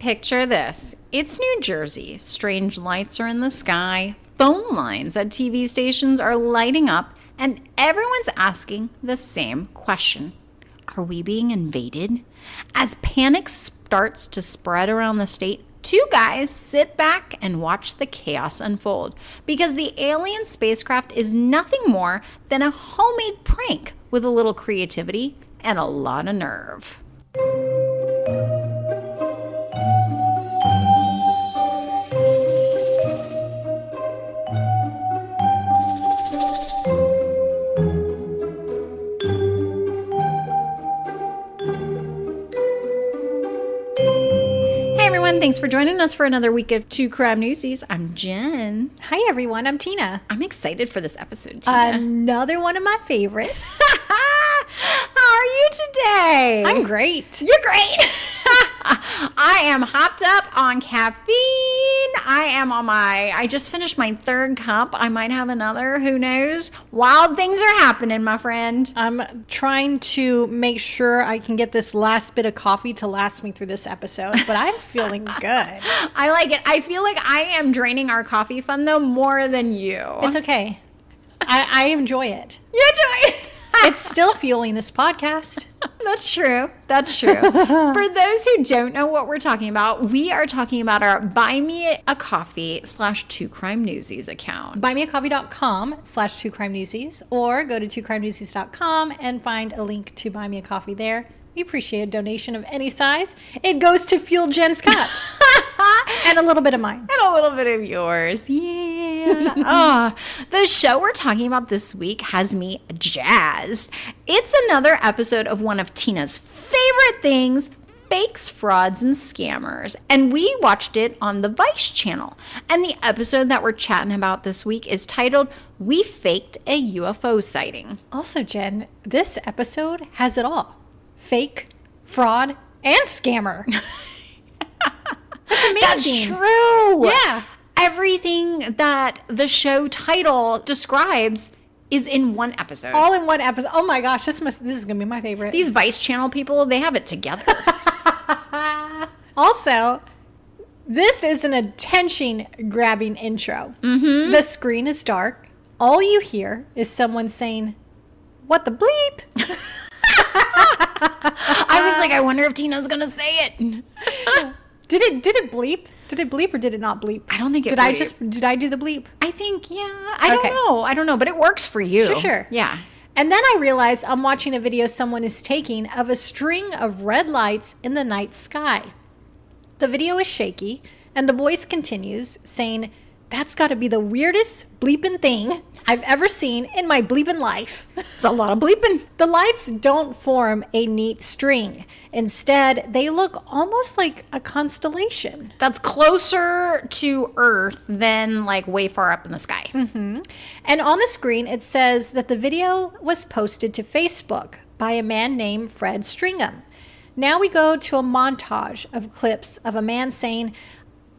Picture this. It's New Jersey. Strange lights are in the sky. Phone lines at TV stations are lighting up. And everyone's asking the same question. Are we being invaded? As panic starts to spread around the state, two guys sit back and watch the chaos unfold. Because the alien spacecraft is nothing more than a homemade prank with a little creativity and a lot of nerve. Thanks for joining us for another week of Two Crime Newsies. I'm Jen. Hi, everyone. I'm Tina. I'm excited for this episode, Tina. Another one of my favorites. How are you today? I'm great. You're great. I am hopped up on caffeine. I just finished my third cup. I might have another. Who knows? Wild things are happening, my friend. I'm trying to make sure I can get this last bit of coffee to last me through this episode, but I'm feeling good. I like it. I feel like I am draining our coffee fund, though, more than you. It's okay. I enjoy it. You enjoy it? It's still fueling this podcast. That's true. That's true. For those who don't know what we're talking about, we are talking about our Buy Me a Coffee /Two Crime Newsies account. BuyMeACoffee.com/Two Crime Newsies, or go to TwoCrimeNewsies.com and find a link to Buy Me a Coffee there. We appreciate a donation of any size. It goes to fuel Jen's cup. And a little bit of mine. And a little bit of yours. Yeah. The show we're talking about this week has me jazzed. It's another episode of one of Tina's favorite things, fakes, frauds, and scammers. And we watched it on the Vice channel. And the episode that we're chatting about this week is titled, We Faked a UFO Sighting. Also, Jen, this episode has it all. Fake, fraud, and scammer. That's amazing. That's true. Yeah. Everything that the show title describes is in one episode. All in one episode. Oh my gosh, this is going to be my favorite. These Vice Channel people, they have it together. Also, this is an attention-grabbing intro. Mm-hmm. The screen is dark. All you hear is someone saying, "What the bleep?" I was like, I wonder if Tina's going to say it. Did it bleep? Did it bleep or did it not bleep? I don't think it did. bleeped. Did I do the bleep? I think, yeah. I don't know, but it works for you. Sure. Yeah. And then I realized I'm watching a video someone is taking of a string of red lights in the night sky. The video is shaky, and the voice continues saying, "That's got to be the weirdest bleeping thing I've ever seen in my bleeping life." It's a lot of bleeping. The lights don't form a neat string. Instead, they look almost like a constellation. That's closer to Earth than like way far up in the sky. Mm-hmm. And on the screen, it says that the video was posted to Facebook by a man named Fred Stringham. Now we go to a montage of clips of a man saying,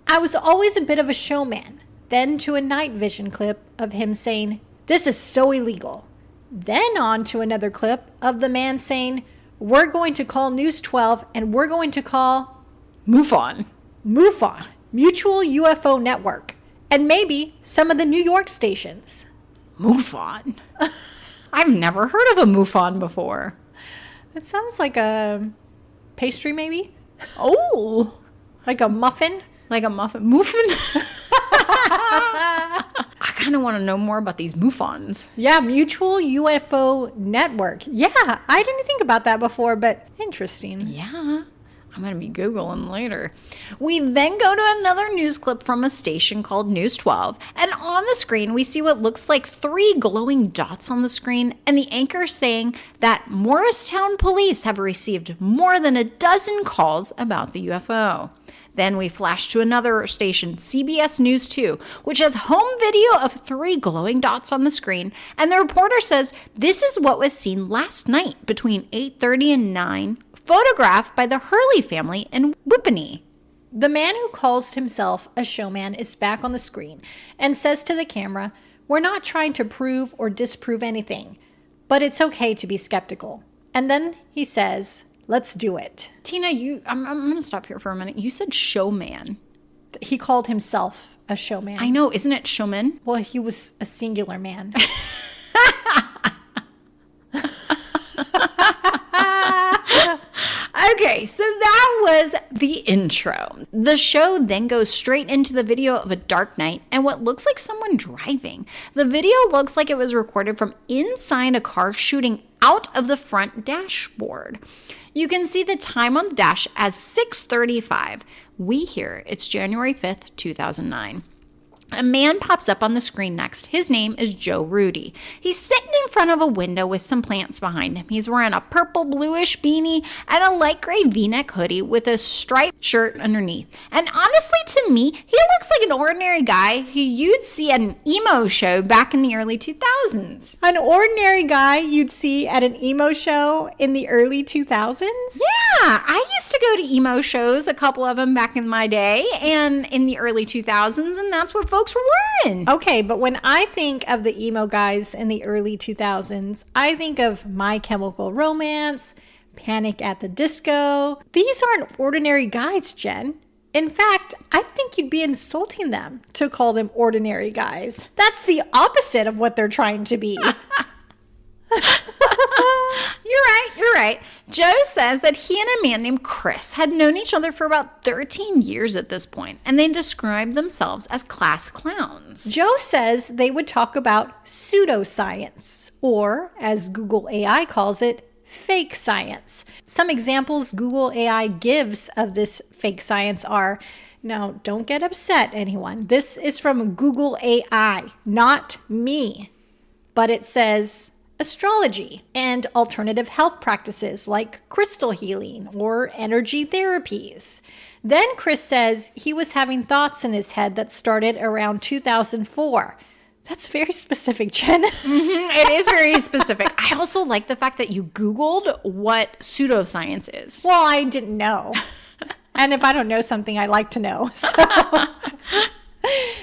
"I was always a bit of a showman." Then to a night vision clip of him saying, "This is so illegal." Then on to another clip of the man saying, "We're going to call News 12 and we're going to call MUFON, Mutual UFO Network, and maybe some of the New York stations." MUFON. I've never heard of a MUFON before. That sounds like a pastry, maybe? Oh. Like a muffin? Like a muffin. Muffin? I kind of want to know more about these MUFONs. Yeah, Mutual UFO Network. Yeah, I didn't think about that before, but interesting. Yeah, I'm going to be Googling later. We then go to another news clip from a station called News 12, and on the screen we see what looks like 3 glowing dots on the screen, and the anchor saying that Morristown police have received more than a dozen calls about the UFO. Then we flash to another station, CBS News 2, which has home video of 3 glowing dots on the screen, and the reporter says this is what was seen last night between 8:30 and 9, photographed by the Hurley family in Whippany. The man who calls himself a showman is back on the screen and says to the camera, "We're not trying to prove or disprove anything, but it's okay to be skeptical." And then he says, Let's do it. Tina, I'm going to stop here for a minute. You said showman. He called himself a showman. I know. Isn't it showman? Well, he was a singular man. Okay, so that was the intro. The show then goes straight into the video of a dark night and what looks like someone driving. The video looks like it was recorded from inside a car shooting out of the front dashboard. You can see the time on the dash as 6:35. We hear it's January 5th, 2009. A man pops up on the screen next. His name is Joe Rudy. He's sitting in front of a window with some plants behind him. He's wearing a purple bluish beanie and a light gray v-neck hoodie with a striped shirt underneath. And honestly, to me, he looks like an ordinary guy who you'd see at an emo show back in the early 2000s. An ordinary guy you'd see at an emo show in the early 2000s? Yeah, I used to go to emo shows, a couple of them back in my day and in the early 2000s, and that's what folks were wearing. Okay, but when I think of the emo guys in the early 2000s, I think of My Chemical Romance, Panic at the Disco. These aren't ordinary guys, Jen. In fact, I think you'd be insulting them to call them ordinary guys. That's the opposite of what they're trying to be. You're right. Joe says that he and a man named Chris had known each other for about 13 years at this point, and they described themselves as class clowns. Joe says they would talk about pseudoscience, or as Google AI calls it, fake science. Some examples Google AI gives of this fake science are, now don't get upset, anyone. This is from Google AI, not me. But it says astrology and alternative health practices like crystal healing or energy therapies. Then Chris says he was having thoughts in his head that started around 2004. That's very specific, Jen. It is very specific. I also like the fact that you Googled what pseudoscience is. Well, I didn't know. And if I don't know something, I like to know. So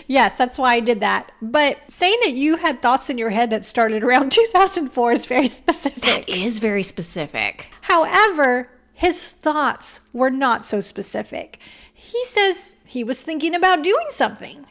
yes, that's why I did that. But saying that you had thoughts in your head that started around 2004 is very specific. That is very specific. However, his thoughts were not so specific. He says he was thinking about doing something.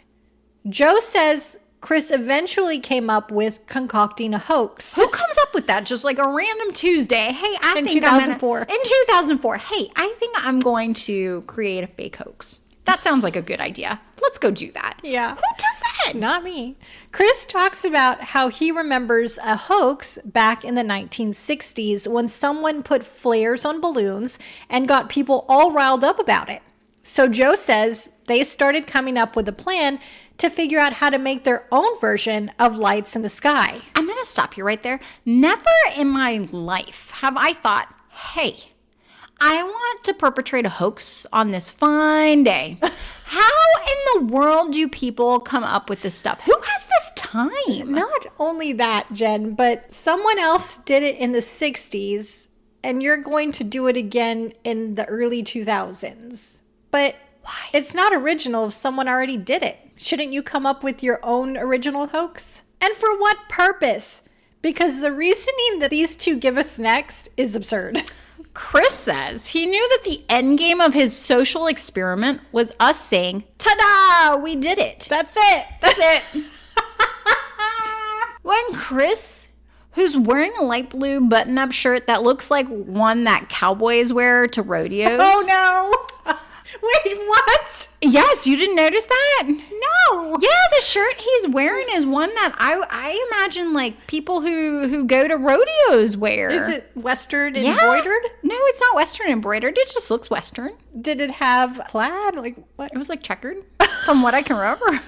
Joe says Chris eventually came up with concocting a hoax. Who comes up with that? Just like a random Tuesday. Hey, I In think 2004. In 2004. Hey, I think I'm going to create a fake hoax. That sounds like a good idea. Let's go do that. Yeah. Who does that? Not me. Chris talks about how he remembers a hoax back in the 1960s when someone put flares on balloons and got people all riled up about it. So Joe says they started coming up with a plan to figure out how to make their own version of lights in the sky. I'm going to stop you right there. Never in my life have I thought, hey, I want to perpetrate a hoax on this fine day. How in the world do people come up with this stuff? Who has this time? Not only that, Jen, but someone else did it in the 60s, and you're going to do it again in the early 2000s. But why? It's not original if someone already did it. Shouldn't you come up with your own original hoax? And for what purpose? Because the reasoning that these two give us next is absurd. Chris says he knew that the end game of his social experiment was us saying, ta-da, we did it. That's it. That's it. When Chris, who's wearing a light blue button-up shirt that looks like one that cowboys wear to rodeos. Oh, no. Wait, what? Yes, you didn't notice that? No. Yeah, the shirt he's wearing is one that I imagine like people who go to rodeos wear. Is it Western embroidered? No, it's not Western embroidered. It just looks Western. Did it have plaid? Like what? It was like checkered, from what I can remember.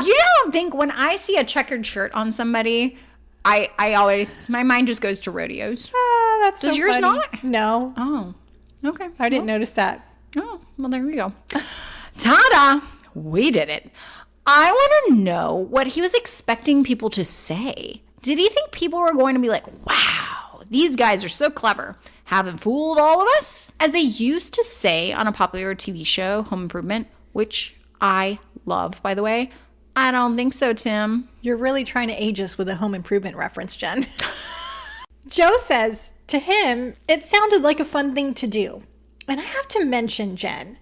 You don't think when I see a checkered shirt on somebody, I always, my mind just goes to rodeos. That's Does so yours funny. not? No. Oh, okay. I didn't notice that. Oh, well, there we go. Ta-da! We did it. I want to know what he was expecting people to say. Did he think people were going to be like, wow, these guys are so clever. Haven't fooled all of us? As they used to say on a popular TV show, Home Improvement, which I love, by the way. I don't think so, Tim. You're really trying to age us with a Home Improvement reference, Jen. Joe says to him, it sounded like a fun thing to do. And I have to mention, Jen,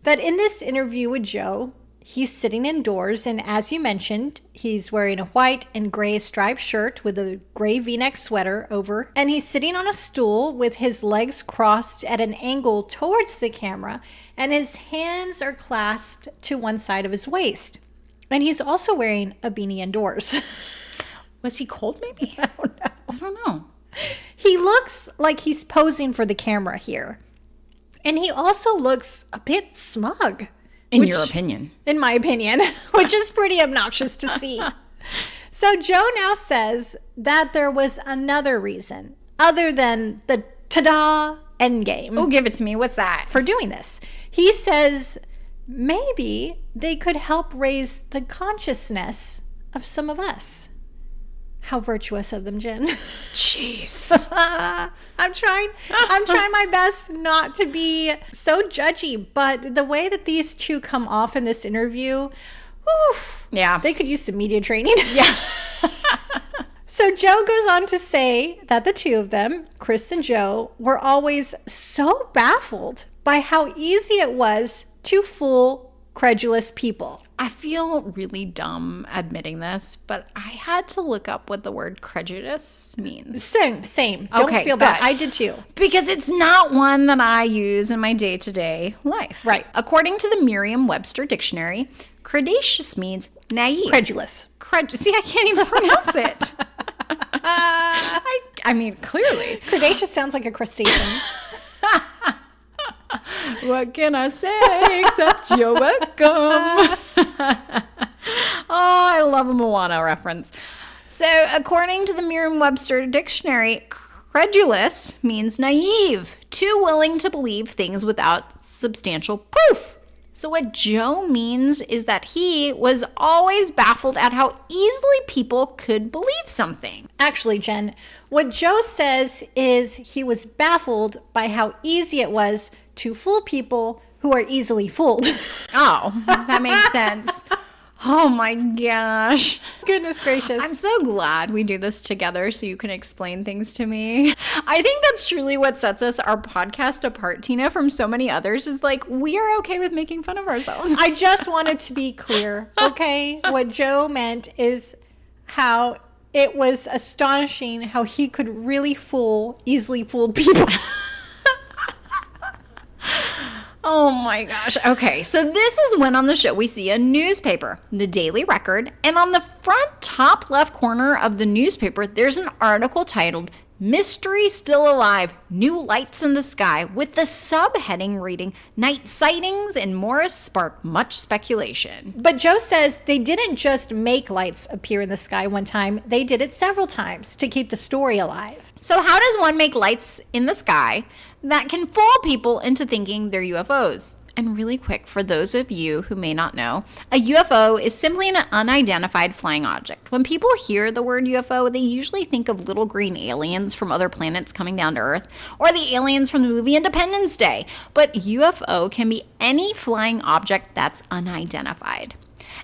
that in this interview with Joe, he's sitting indoors, and as you mentioned, he's wearing a white and gray striped shirt with a gray V-neck sweater over, and he's sitting on a stool with his legs crossed at an angle towards the camera, and his hands are clasped to one side of his waist. And he's also wearing a beanie indoors. Was he cold, maybe? I don't know. I don't know. He looks like he's posing for the camera here. And he also looks a bit smug. In your opinion. In my opinion, which is pretty obnoxious to see. So Joe now says that there was another reason other than the ta-da endgame. Oh, give it to me. What's that? For doing this. He says maybe they could help raise the consciousness of some of us. How virtuous of them, Jen. Jeez. I'm trying my best not to be so judgy, but the way that these two come off in this interview, oof, yeah, they could use some media training. Yeah. So Joe goes on to say that the two of them, Chris and Joe, were always so baffled by how easy it was to fool credulous people. I feel really dumb admitting this, but I had to look up what the word prejudice means. Same. Don't feel bad. I did too. Because it's not one that I use in my day-to-day life. Right. According to the Merriam-Webster dictionary, credacious means naive. Credulous. See, I can't even pronounce it. I mean, clearly. Credacious sounds like a crustacean. What can I say except you're welcome? Oh, I love a Moana reference. So, according to the Merriam-Webster dictionary, credulous means naive, too willing to believe things without substantial proof. So what Joe means is that he was always baffled at how easily people could believe something. Actually, Jen, what Joe says is he was baffled by how easy it was to fool people who are easily fooled. Oh, that makes sense. Oh my gosh. Goodness gracious. I'm so glad we do this together so you can explain things to me. I think that's truly what sets our podcast apart, Tina, from so many others, is like we are okay with making fun of ourselves. I just wanted to be clear, okay? What Joe meant is how it was astonishing how he could really easily fool people. Oh my gosh. Okay, so this is when on the show we see a newspaper, the Daily Record, and on the front top left corner of the newspaper, there's an article titled Mystery Still Alive, New Lights in the Sky, with the subheading reading, Night Sightings in Morris spark much speculation. But Joe says they didn't just make lights appear in the sky one time, they did it several times to keep the story alive. So how does one make lights in the sky that can fool people into thinking they're UFOs? And really quick, for those of you who may not know, a UFO is simply an unidentified flying object. When people hear the word UFO, they usually think of little green aliens from other planets coming down to Earth, or the aliens from the movie Independence Day. But UFO can be any flying object that's unidentified.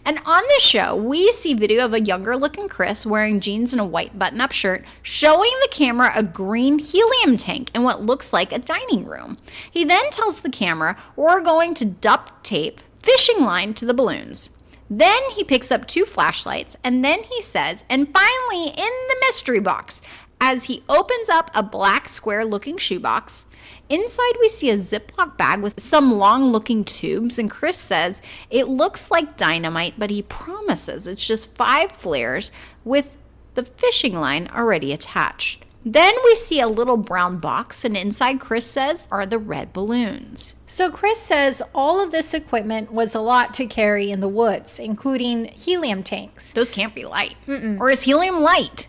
And on this show, we see video of a younger looking Chris wearing jeans and a white button-up shirt, showing the camera a green helium tank in what looks like a dining room. He then tells the camera, we're going to duct tape fishing line to the balloons. Then he picks up 2 flashlights, and then he says, and finally in the mystery box, as he opens up a black square looking shoebox. Inside we see a Ziploc bag with some long looking tubes, and Chris says it looks like dynamite, but he promises it's just 5 flares with the fishing line already attached. Then we see a little brown box, and inside, Chris says, are the red balloons. So Chris says all of this equipment was a lot to carry in the woods, including helium tanks. Those can't be light. Or is helium light?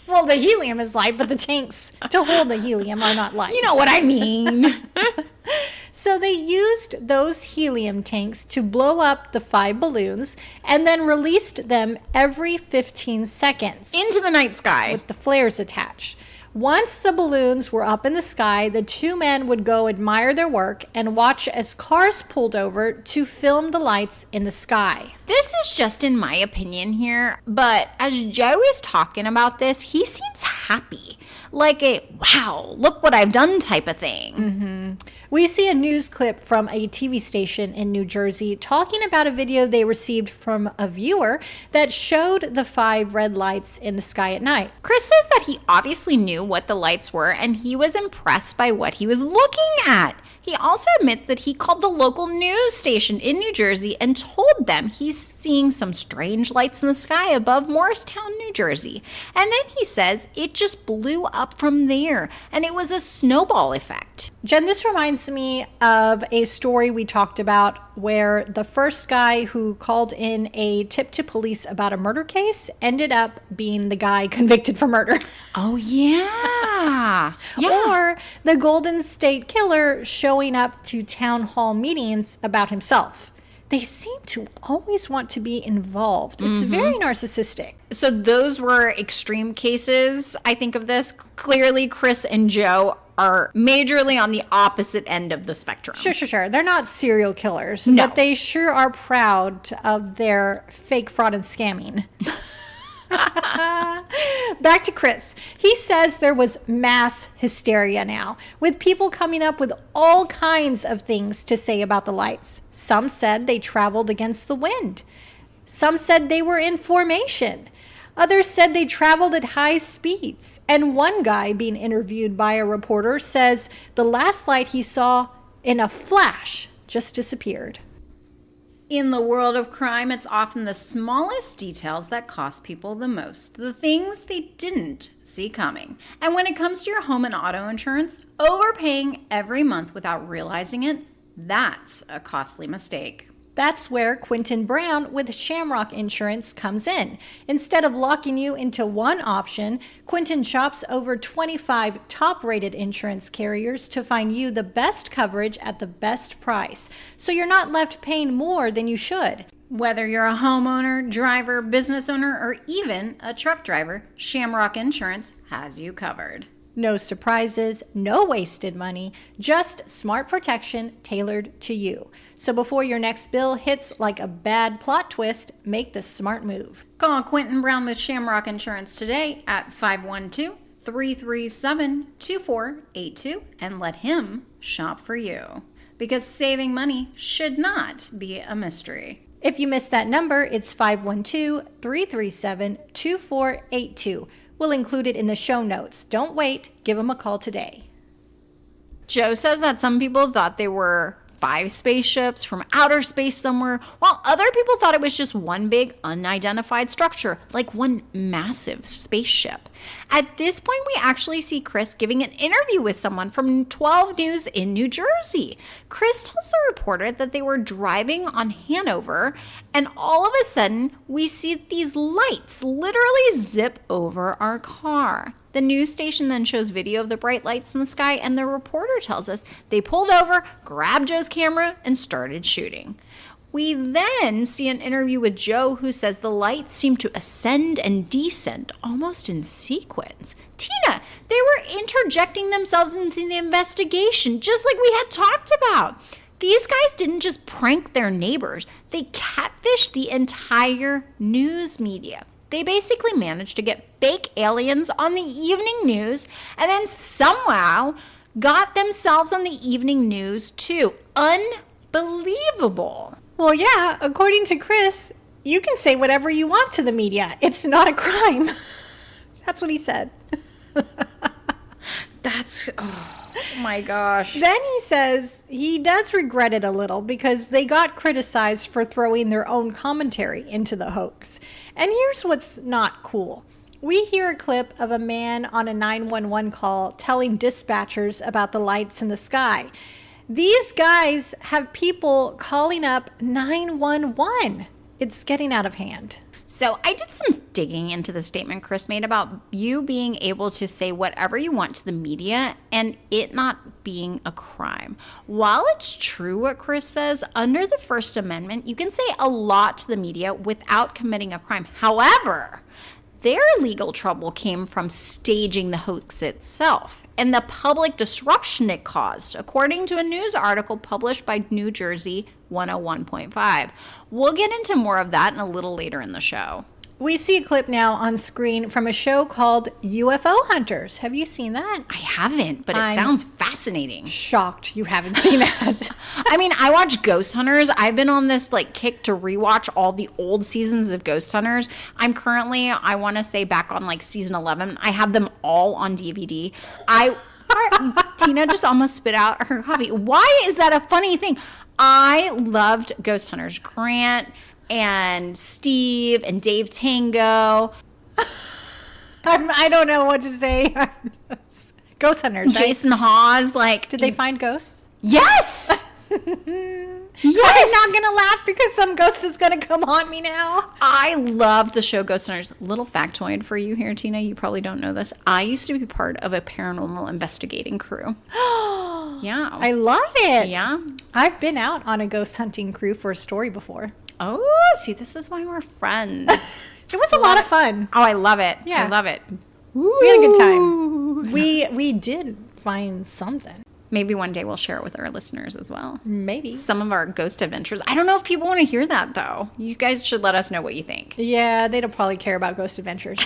Well, the helium is light, but the tanks to hold the helium are not light. You know what I mean. So they used those helium tanks to blow up the 5 balloons and then released them every 15 seconds. Into the night sky. With the flares attached. Once the balloons were up in the sky, the two men would go admire their work and watch as cars pulled over to film the lights in the sky. This is just in my opinion here, but as Joe is talking about this, he seems happy. Like a, wow, look what I've done type of thing. We see a news clip from a TV station in New Jersey talking about a video they received from a viewer that showed the 5 red lights in the sky at night. Chris says that he obviously knew what the lights were and he was impressed by what he was looking at. He also admits that he called the local news station in New Jersey and told them he's seeing some strange lights in the sky above Morristown, New Jersey. And then he says it just blew up from there and it was a snowball effect. Jen, this reminds me of a story we talked about where the first guy who called in a tip to police about a murder case ended up being the guy convicted for murder. Oh, yeah. Or the Golden State Killer showing up to town hall meetings about himself. They seem to always want to be involved. It's very narcissistic. So those were extreme cases, I think, of this. Clearly, Chris and Joe are majorly on the opposite end of the spectrum. Sure. They're not serial killers, No. but they sure are proud of their fake fraud and scamming. Back to Chris. He says there was mass hysteria now, with people coming up with all kinds of things to say about the lights. Some said they traveled against the wind. Some said they were in formation. Others said they traveled at high speeds. And one guy being interviewed by a reporter says the last light he saw in a flash just disappeared. In the world of crime, it's often the smallest details that cost people the most, the things they didn't see coming. And when it comes to your home and auto insurance, overpaying every month without realizing it, that's a costly mistake. That's where Quentin Brown with Shamrock Insurance comes in. Instead of locking you into one option, Quentin shops over 25 top-rated insurance carriers to find you the best coverage at the best price, so you're not left paying more than you should. Whether you're a homeowner, driver, business owner, or even a truck driver, Shamrock Insurance has you covered. No surprises, no wasted money, just smart protection tailored to you. So before your next bill hits like a bad plot twist, make the smart move. Call Quentin Brown with Shamrock Insurance today at 512-337-2482 and let him shop for you. Because saving money should not be a mystery. If you missed that number, it's 512-337-2482. We'll include it in the show notes. Don't wait. Give them a call today. Joe says that some people thought they were 5 spaceships from outer space somewhere, while other people thought it was just one big unidentified structure, like one massive spaceship. At this point, we actually see Chris giving an interview with someone from 12 News in New Jersey. Chris tells the reporter that they were driving on Hanover, and all of a sudden, we see these lights literally zip over our car. The news station then shows video of the bright lights in the sky, and the reporter tells us they pulled over, grabbed Joe's camera, and started shooting. We then see an interview with Joe who says the lights seem to ascend and descend almost in sequence. Tina, they were interjecting themselves into the investigation, just like we had talked about. These guys didn't just prank their neighbors, they catfished the entire news media. They basically managed to get fake aliens on the evening news and then somehow got themselves on the evening news too. Unbelievable. Well, yeah, according to Chris, you can say whatever you want to the media. It's not a crime. That's what he said. That's, oh my gosh. Then he says he does regret it a little because they got criticized for throwing their own commentary into the hoax. And here's what's not cool. We hear a clip of a man on a 911 call telling dispatchers about the lights in the sky. These guys have people calling up 911. It's getting out of hand. So I did some digging into the statement Chris made about you being able to say whatever you want to the media and it not being a crime. While it's true what Chris says, under the First Amendment, you can say a lot to the media without committing a crime. However, Their legal trouble came from staging the hoax itself and the public disruption it caused, according to a news article published by New Jersey 101.5. We'll get into more of that in a little later in the show. We see a clip now on screen from a show called UFO Hunters. Have you seen that? I haven't, but it I'm sounds fascinating. Shocked you haven't seen that. I mean, I watch Ghost Hunters. I've been on this kick to rewatch all the old seasons of Ghost Hunters. I'm currently, I want to say, back on season 11. I have them all on DVD. Tina just almost spit out her coffee. Why is that a funny thing? I loved Ghost Hunters. Grant and Steve and Dave Tango. I don't know what to say. Ghost Hunters, right? Jason Hawes. Did they find ghosts? Yes! Yes! I'm not going to laugh because some ghost is going to come haunt me now. I loved the show Ghost Hunters. Little factoid for you here, Tina. You probably don't know this. I used to be part of a paranormal investigating crew. Yeah. I love it. Yeah. I've been out on a ghost hunting crew for a story before. Oh, see, this is why we're friends. It was a lot of fun. Oh, I love it. Yeah. I love it. We had a good time. We did find something. Maybe one day we'll share it with our listeners as well. Maybe. Some of our ghost adventures. I don't know if people want to hear that, though. You guys should let us know what you think. Yeah, they don't probably care about ghost adventures.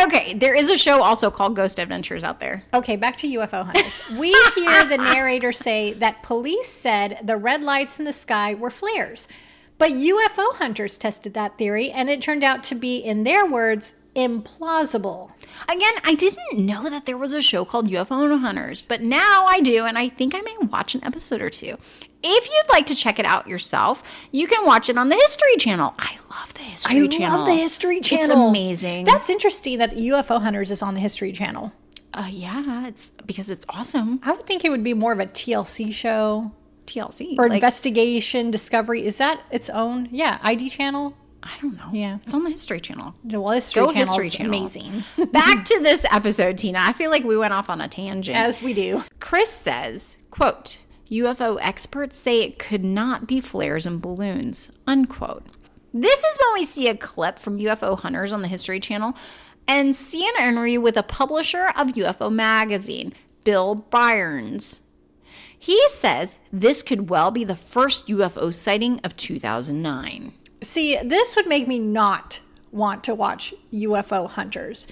Okay, there is a show also called Ghost Adventures out there. Okay, back to UFO hunters. We hear the narrator say that police said the red lights in the sky were flares. But UFO hunters tested that theory, and it turned out to be, in their words, implausible. Again, I didn't know that there was a show called UFO Hunters, but now I do, and I think I may watch an episode or two. If you'd like to check it out yourself, you can watch it on the History Channel. I love the History Channel. I love the History Channel. It's amazing. That's interesting that UFO Hunters is on the History Channel. Yeah, it's because it's awesome. I would think it would be more of a TLC show. TLC. Or Investigation, Discovery. Is that its own? Yeah, ID Channel. I don't know. Yeah. It's on the History Channel. Well, History Channel is amazing. Back to this episode, Tina. I feel like we went off on a tangent. As we do. Chris says, quote, UFO experts say it could not be flares and balloons, unquote. This is when we see a clip from UFO Hunters on the History Channel and see an interview with a publisher of UFO magazine, Bill Byrnes. He says this could well be the first UFO sighting of 2009. See, this would make me not want to watch UFO Hunters.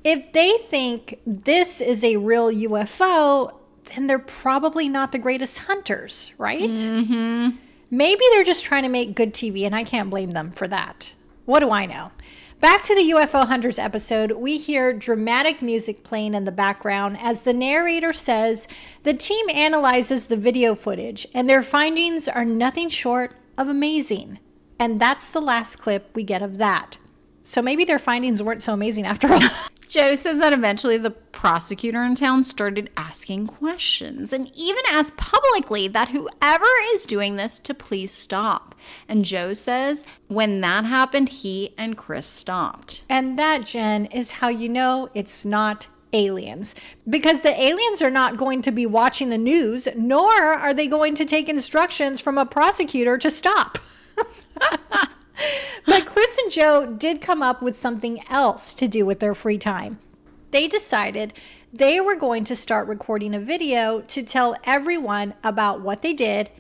If they think this is a real UFO, then they're probably not the greatest hunters, right? Mm-hmm. Maybe they're just trying to make good TV, and I can't blame them for that. What do I know? Back to the UFO Hunters episode, we hear dramatic music playing in the background as the narrator says the team analyzes the video footage, and their findings are nothing short of amazing. And that's the last clip we get of that. So maybe their findings weren't so amazing after all. Joe says that eventually the prosecutor in town started asking questions and even asked publicly that whoever is doing this to please stop. And Joe says when that happened, he and Chris stopped. And that, Jen, is how you know it's not aliens. Because the aliens are not going to be watching the news, nor are they going to take instructions from a prosecutor to stop. But Chris and Joe did come up with something else to do with their free time. They decided they were going to start recording a video to tell everyone about what they did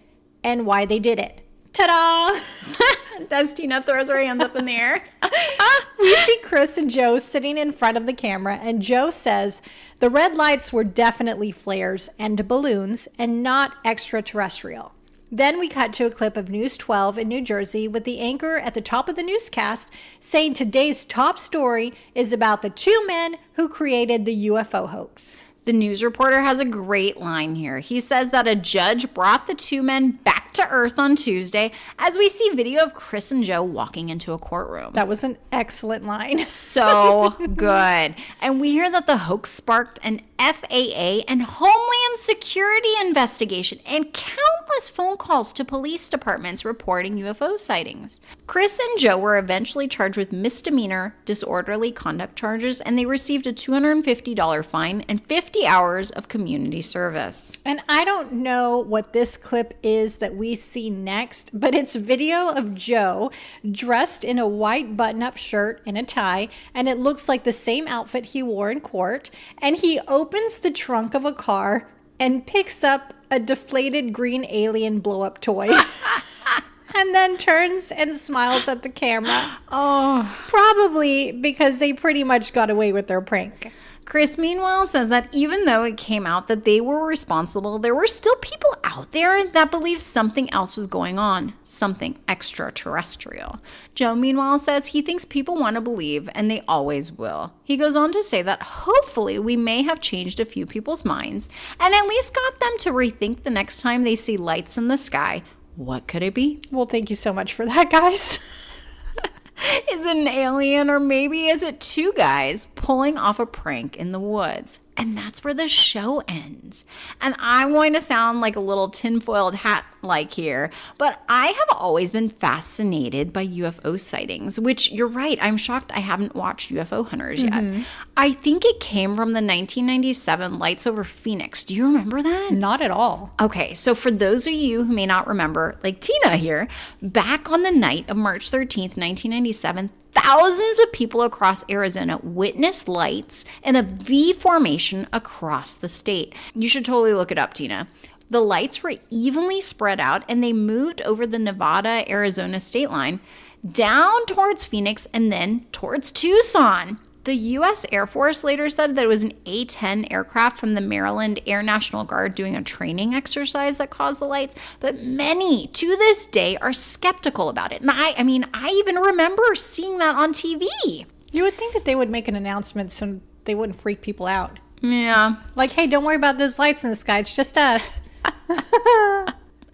and why they did it. Ta-da! As Tina throws her hands up in the air. We see Chris and Joe sitting in front of the camera, and Joe says the red lights were definitely flares and balloons and not extraterrestrial. Then we cut to a clip of News 12 in New Jersey with the anchor at the top of the newscast saying today's top story is about the two men who created the UFO hoax. The news reporter has a great line here. He says that a judge brought the two men back to Earth on Tuesday as we see video of Chris and Joe walking into a courtroom. That was an excellent line. So good. And we hear that the hoax sparked an FAA and Homeland Security investigation and count countless phone calls to police departments reporting UFO sightings. Chris and Joe were eventually charged with misdemeanor disorderly conduct charges, and they received a $250 fine and 50 hours of community service. And I don't know what this clip is that we see next, but it's video of Joe dressed in a white button-up shirt and a tie, and it looks like the same outfit he wore in court, and he opens the trunk of a car and picks up a deflated green alien blow-up toy. And then turns and smiles at the camera. Oh. Probably because they pretty much got away with their prank. Chris, meanwhile, says that even though it came out that they were responsible, there were still people out there that believed something else was going on, something extraterrestrial. Joe, meanwhile, says he thinks people want to believe, and they always will. He goes on to say that hopefully we may have changed a few people's minds, and at least got them to rethink the next time they see lights in the sky. What could it be? Well, thank you so much for that, guys. Is it an alien, or maybe is it two guys pulling off a prank in the woods? And that's where the show ends. And I'm going to sound like a little tinfoiled hat like here, but I have always been fascinated by UFO sightings, which you're right, I'm shocked I haven't watched UFO Hunters yet. I think it came from the 1997 lights over Phoenix. Do you remember that? Not at all. Okay, so for those of you who may not remember, like Tina here, back on the night of March 13th, 1997, thousands of people across Arizona witnessed lights in a V formation across the state. You should totally look it up, Tina. The lights were evenly spread out, and they moved over the Nevada-Arizona state line down towards Phoenix and then towards Tucson. The U.S. Air Force later said that it was an A-10 aircraft from the Maryland Air National Guard doing a training exercise that caused the lights, but many to this day are skeptical about it. And I even remember seeing that on TV. You would think that they would make an announcement so they wouldn't freak people out. Yeah. Like, hey, don't worry about those lights in the sky. It's just us.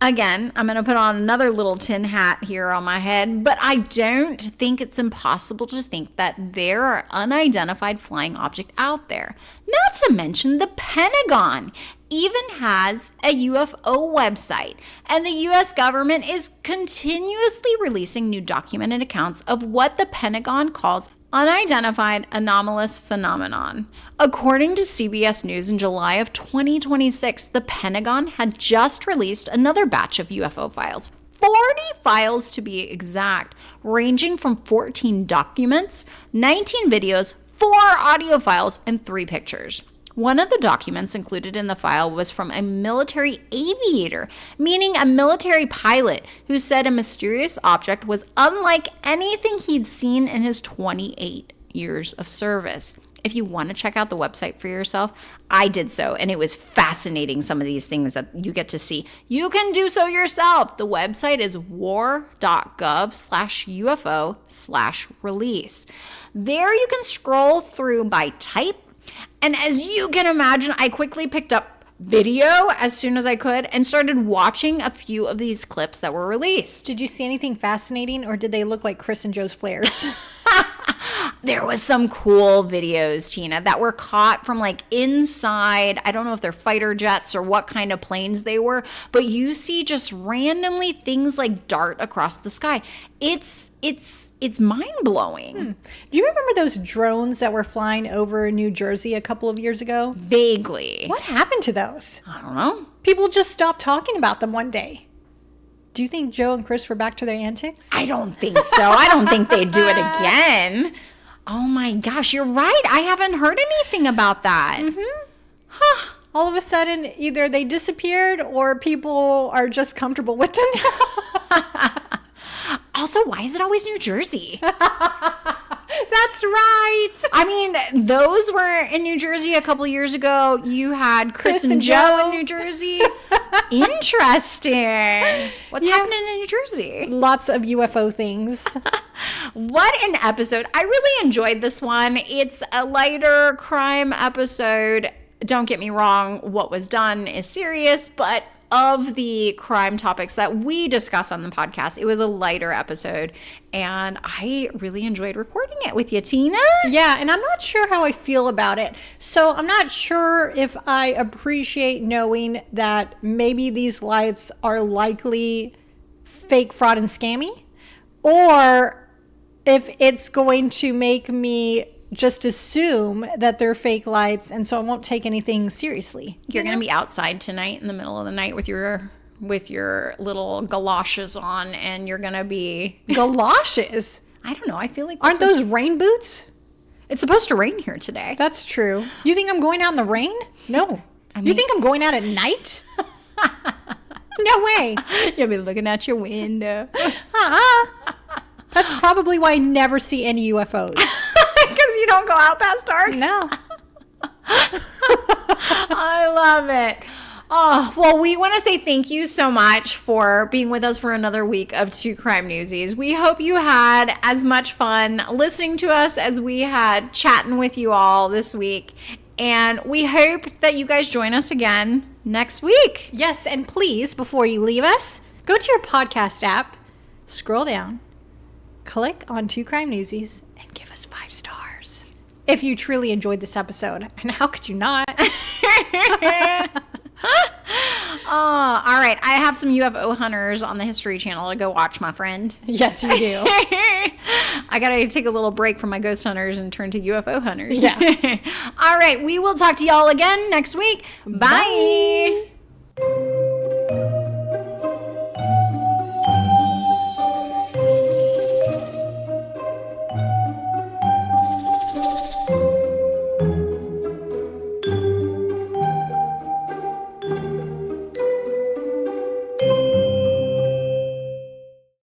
Again, I'm going to put on another little tin hat here on my head, but I don't think it's impossible to think that there are unidentified flying objects out there. Not to mention the Pentagon even has a UFO website, and the U.S. government is continuously releasing new documented accounts of what the Pentagon calls unidentified anomalous phenomenon. According to CBS News, in July of 2026, the Pentagon had just released another batch of UFO files. 40 files to be exact, ranging from 14 documents, 19 videos, 4 audio files, and 3 pictures. One of the documents included in the file was from a military aviator, meaning a military pilot, who said a mysterious object was unlike anything he'd seen in his 28 years of service. If you want to check out the website for yourself, I did so, and it was fascinating, some of these things that you get to see. You can do so yourself. The website is war.gov/UFO/release. There you can scroll through by type. And as you can imagine, I quickly picked up video as soon as I could and started watching a few of these clips that were released. Did you see anything fascinating, or did they look like Chris and Joe's flares? There was some cool videos, Tina, that were caught from like inside. I don't know if they're fighter jets or what kind of planes they were, but you see just randomly things like dart across the sky. It's mind-blowing. Do you remember those drones that were flying over New Jersey a couple of years ago? Vaguely. What happened to those? I don't know. People just stopped talking about them one day. Do you think Joe and Chris were back to their antics? I don't think so. I don't think they'd do it again. Oh my gosh, you're right. I haven't heard anything about that. Huh. All of a sudden, either they disappeared or people are just comfortable with them now. Also, why is it always New Jersey? That's right. I mean, those were in New Jersey a couple years ago. You had Chris and Joe in New Jersey. Interesting. What's happening in New Jersey? Lots of UFO things. What an episode. I really enjoyed this one. It's a lighter crime episode. Don't get me wrong, what was done is serious, but of the crime topics that we discuss on the podcast. It was a lighter episode, and I really enjoyed recording it with you, Tina. Yeah, and I'm not sure how I feel about it. So I'm not sure if I appreciate knowing that maybe these lights are likely fake, fraud, and scammy, or if it's going to make me just assume that they're fake lights, and so I won't take anything seriously. You're going to be outside tonight in the middle of the night with your little galoshes on, and you're going to be... Galoshes? I don't know. I feel like... Aren't those rain boots? It's supposed to rain here today. That's true. You think I'm going out in the rain? No. You think I'm going out at night? No way. You'll be looking out your window. That's probably why I never see any UFOs. Because you don't go out past dark? No. I love it. Oh, well, we want to say thank you so much for being with us for another week of Two Crime Newsies. We hope you had as much fun listening to us as we had chatting with you all this week. And we hope that you guys join us again next week. Yes, and please, before you leave us, go to your podcast app, scroll down, click on Two Crime Newsies, and give us 5 stars. If you truly enjoyed this episode. And how could you not? All right. I have some UFO hunters on the History Channel to go watch, my friend. Yes, you do. I got to take a little break from my ghost hunters and turn to UFO hunters. Yeah. All right. We will talk to y'all again next week. Bye.